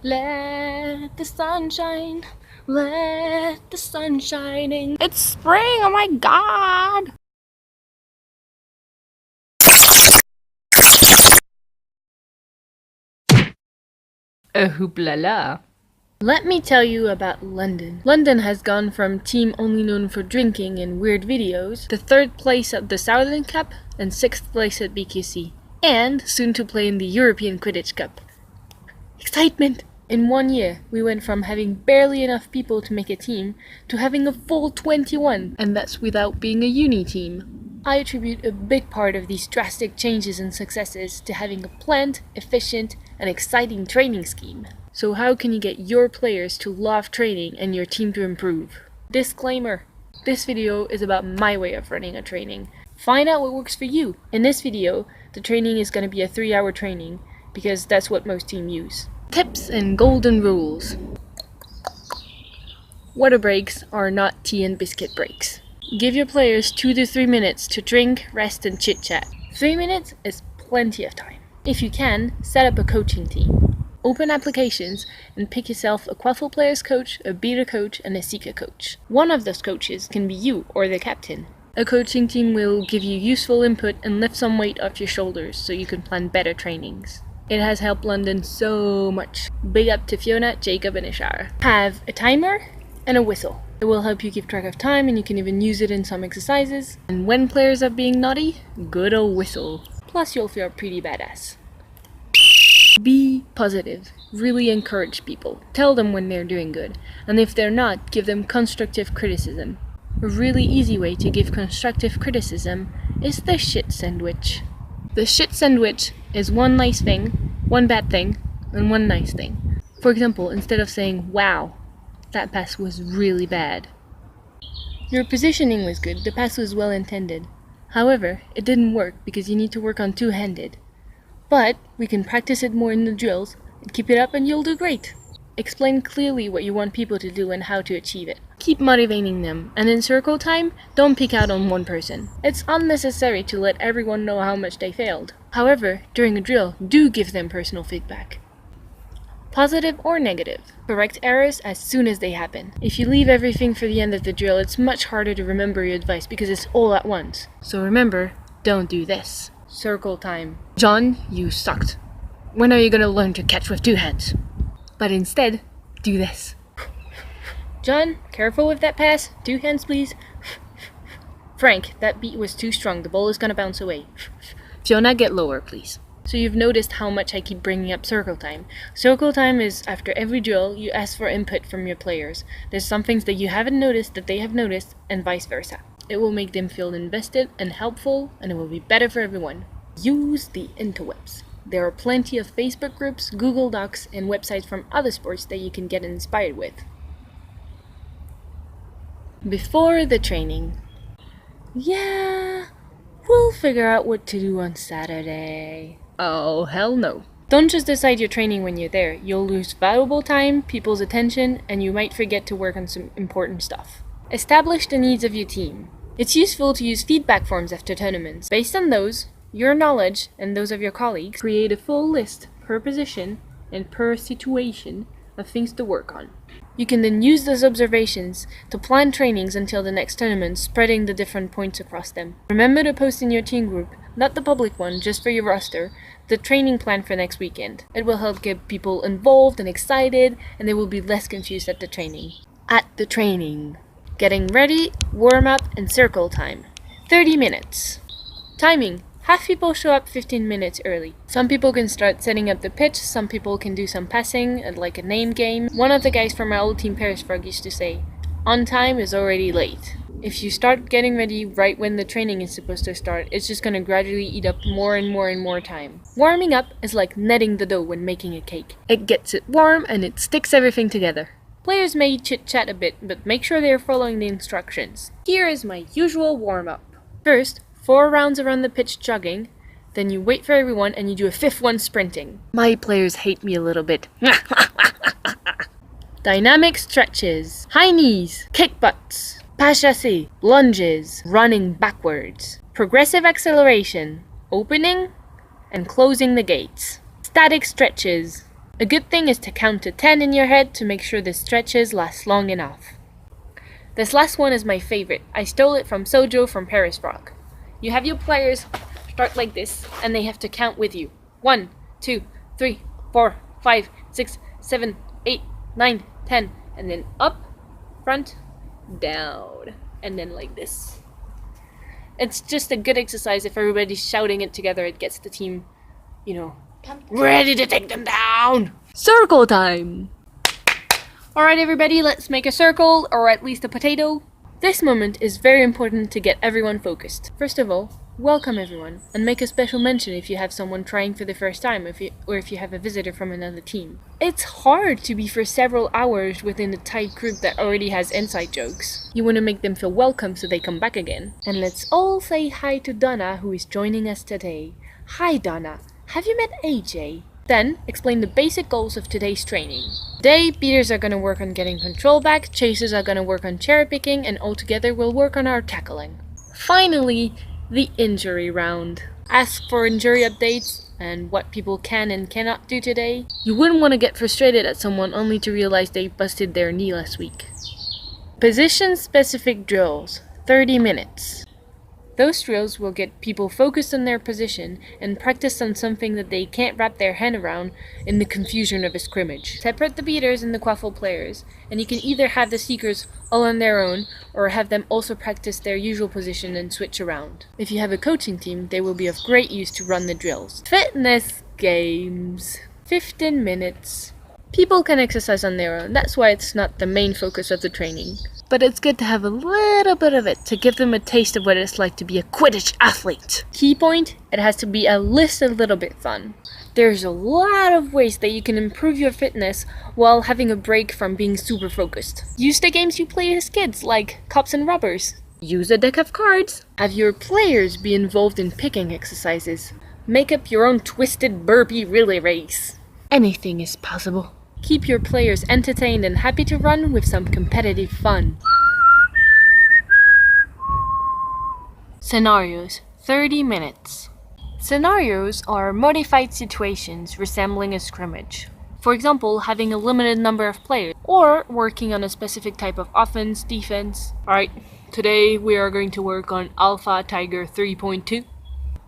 Let the sun shine, let the sun shine in. It's spring, oh my god! Hoopla. Let me tell you about London. London has gone from team only known for drinking and weird videos to 3rd place at the Southern Cup and 6th place at BQC, and soon to play in the European Quidditch Cup. Excitement! In 1 year, we went from having barely enough people to make a team to having a full 21, and that's without being a uni team. I attribute a big part of these drastic changes and successes to having a planned, efficient, and exciting training scheme. So how can you get your players to love training and your team to improve? Disclaimer: this video is about my way of running a training. Find out what works for you. In this video, the training is going to be a 3-hour training because that's what most teams use. Tips and golden rules. Water breaks are not tea and biscuit breaks. Give your players 2 to 3 minutes to drink, rest, and chit-chat. 3 minutes is plenty of time. If you can, set up a coaching team. Open applications and pick yourself a Quaffle Players coach, a Beta coach, and a Seeker coach. One of those coaches can be you or the captain. A coaching team will give you useful input and lift some weight off your shoulders so you can plan better trainings. It has helped London so much. Big up to Fiona, Jacob, and Ishara. Have a timer and a whistle. It will help you keep track of time, and you can even use it in some exercises. And when players are being naughty, good old whistle. Plus you'll feel pretty badass. Be positive. Really encourage people. Tell them when they're doing good. And if they're not, give them constructive criticism. A really easy way to give constructive criticism is the shit sandwich. The shit sandwich is one nice thing, one bad thing, and one nice thing. For example, instead of saying, "Wow, that pass was really bad," your positioning was good, the pass was well intended. However, it didn't work because you need to work on two-handed. But we can practice it more in the drills and keep it up and you'll do great. Explain clearly what you want people to do and how to achieve it. Keep motivating them, and in circle time, don't pick out on one person. It's unnecessary to let everyone know how much they failed. However, during a drill, do give them personal feedback. Positive or negative. Correct errors as soon as they happen. If you leave everything for the end of the drill, it's much harder to remember your advice because it's all at once. So remember, don't do this. Circle time. John, you sucked. When are you gonna learn to catch with 2 hands? But instead, do this. John, careful with that pass. 2 hands, please. Frank, that beat was too strong. The ball is gonna bounce away. Fiona, get lower, please. So you've noticed how much I keep bringing up circle time. Circle time is after every drill, you ask for input from your players. There's some things that you haven't noticed that they have noticed, and vice versa. It will make them feel invested and helpful, and it will be better for everyone. Use the interwebs. There are plenty of Facebook groups, Google Docs, and websites from other sports that you can get inspired with. Before the training. Yeah, we'll figure out what to do on Saturday. Oh, hell no. Don't just decide your training when you're there. You'll lose valuable time, people's attention, and you might forget to work on some important stuff. Establish the needs of your team. It's useful to use feedback forms after tournaments. Based on those, your knowledge, and those of your colleagues, create a full list per position and per situation of things to work on. You can then use those observations to plan trainings until the next tournament, spreading the different points across them. Remember to post in your team group, not the public one, just for your roster, the training plan for next weekend. It will help get people involved and excited, and they will be less confused at the training. At the training. Getting ready, warm up, and circle time. 30 minutes. Timing. Have people show up 15 minutes early. Some people can start setting up the pitch, some people can do some passing, like a name game. One of the guys from my old team, Paris Frog, used to say, "On time is already late." If you start getting ready right when the training is supposed to start, it's just going to gradually eat up more and more and more time. Warming up is like kneading the dough when making a cake. It gets it warm and it sticks everything together. Players may chit-chat a bit, but make sure they're following the instructions. Here is my usual warm-up. First, 4 rounds around the pitch jogging, then you wait for everyone and you do a 5th one sprinting. My players hate me a little bit. Dynamic stretches, high knees, kick butts, pas chassé, lunges, running backwards, progressive acceleration, opening and closing the gates, static stretches, A good thing is to count to 10 in your head to make sure the stretches last long enough. This last one is my favorite. I stole it from Sojo from Paris Rock. You have your players start like this, and they have to count with you. 1, 2, 3, 4, 5, 6, 7, 8, 9, 10, and then up, front, down, and then like this. It's just a good exercise. If everybody's shouting it together, it gets the team, ready to take them down. Circle time! Alright everybody, let's make a circle, or at least a potato. This moment is very important to get everyone focused. First of all, welcome everyone, and make a special mention if you have someone trying for the first time, or if you have a visitor from another team. It's hard to be for several hours within a tight group that already has inside jokes. You want to make them feel welcome so they come back again. And let's all say hi to Donna, who is joining us today. Hi Donna, have you met AJ? Then, explain the basic goals of today's training. Today, beaters are going to work on getting control back, chasers are going to work on cherry picking, and all together we'll work on our tackling. Finally, the injury round. Ask for injury updates and what people can and cannot do today. You wouldn't want to get frustrated at someone only to realize they busted their knee last week. Position-specific drills, 30 minutes. Those drills will get people focused on their position and practice on something that they can't wrap their hand around in the confusion of a scrimmage. Separate the beaters and the quaffle players, and you can either have the seekers all on their own or have them also practice their usual position and switch around. If you have a coaching team, they will be of great use to run the drills. Fitness games. 15 minutes. People can exercise on their own, that's why it's not the main focus of the training. But it's good to have a little bit of it to give them a taste of what it's like to be a quidditch athlete. Key point, it has to be at least a little bit fun. There's a lot of ways that you can improve your fitness while having a break from being super focused. Use the games you played as kids, like Cops and Robbers. Use a deck of cards. Have your players be involved in picking exercises. Make up your own twisted burpee relay race. Anything is possible. Keep your players entertained and happy to run with some competitive fun. Scenarios, 30 minutes. Scenarios are modified situations resembling a scrimmage. For example, having a limited number of players, or working on a specific type of offense, defense. Alright, today we are going to work on Alpha Tiger 3.2.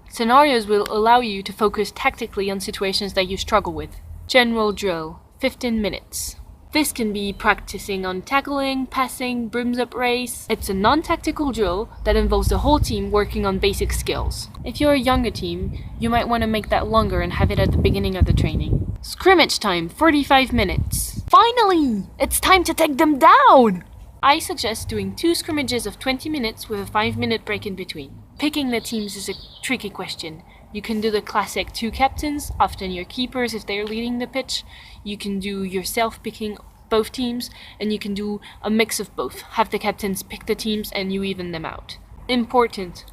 Scenarios will allow you to focus tactically on situations that you struggle with. General drill. 15 minutes. This can be practicing on tackling, passing, brooms up race. It's a non-tactical drill that involves the whole team working on basic skills. If you're a younger team, you might want to make that longer and have it at the beginning of the training. Scrimmage time, 45 minutes. Finally! It's time to take them down! I suggest doing 2 scrimmages of 20 minutes with a 5-minute break in between. Picking the teams is a tricky question. You can do the classic 2 captains, often your keepers if they're leading the pitch. You can do yourself picking both teams, and you can do a mix of both. Have the captains pick the teams and you even them out. Important,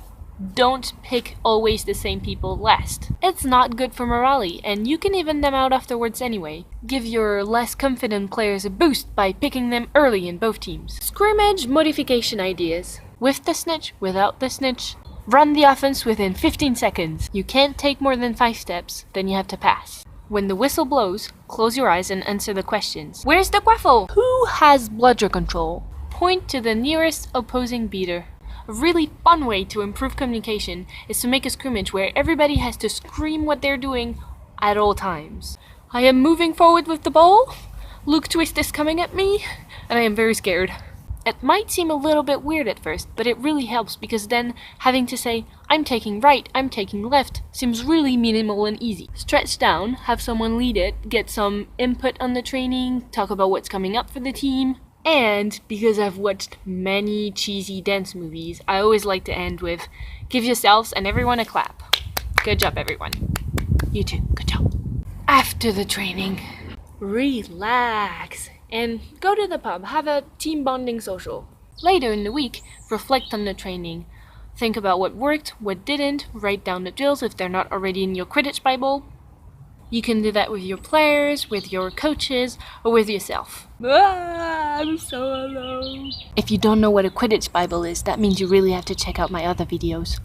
don't pick always the same people last. It's not good for morale, and you can even them out afterwards anyway. Give your less confident players a boost by picking them early in both teams. Scrimmage modification ideas. With the snitch, without the snitch. Run the offense within 15 seconds. You can't take more than 5 steps, then you have to pass. When the whistle blows, close your eyes and answer the questions. Where's the quaffle? Who has bludger control? Point to the nearest opposing beater. A really fun way to improve communication is to make a scrimmage where everybody has to scream what they're doing at all times. I am moving forward with the ball. Luke Twist is coming at me, and I am very scared. It might seem a little bit weird at first, but it really helps because then having to say, I'm taking right, I'm taking left, seems really minimal and easy. Stretch down, have someone lead it, get some input on the training, talk about what's coming up for the team. And because I've watched many cheesy dance movies, I always like to end with, give yourselves and everyone a clap. Good job, everyone. You too, good job. After the training, relax. And go to the pub, have a team bonding social. Later in the week, reflect on the training. Think about what worked, what didn't, write down the drills if they're not already in your Quidditch Bible. You can do that with your players, with your coaches, or with yourself. I'm so alone. If you don't know what a Quidditch Bible is, that means you really have to check out my other videos.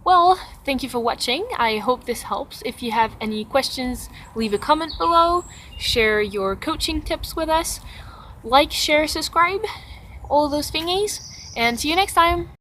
Well, thank you for watching. I hope this helps. If you have any questions, leave a comment below, share your coaching tips with us, like, share, subscribe, all those thingies, and see you next time!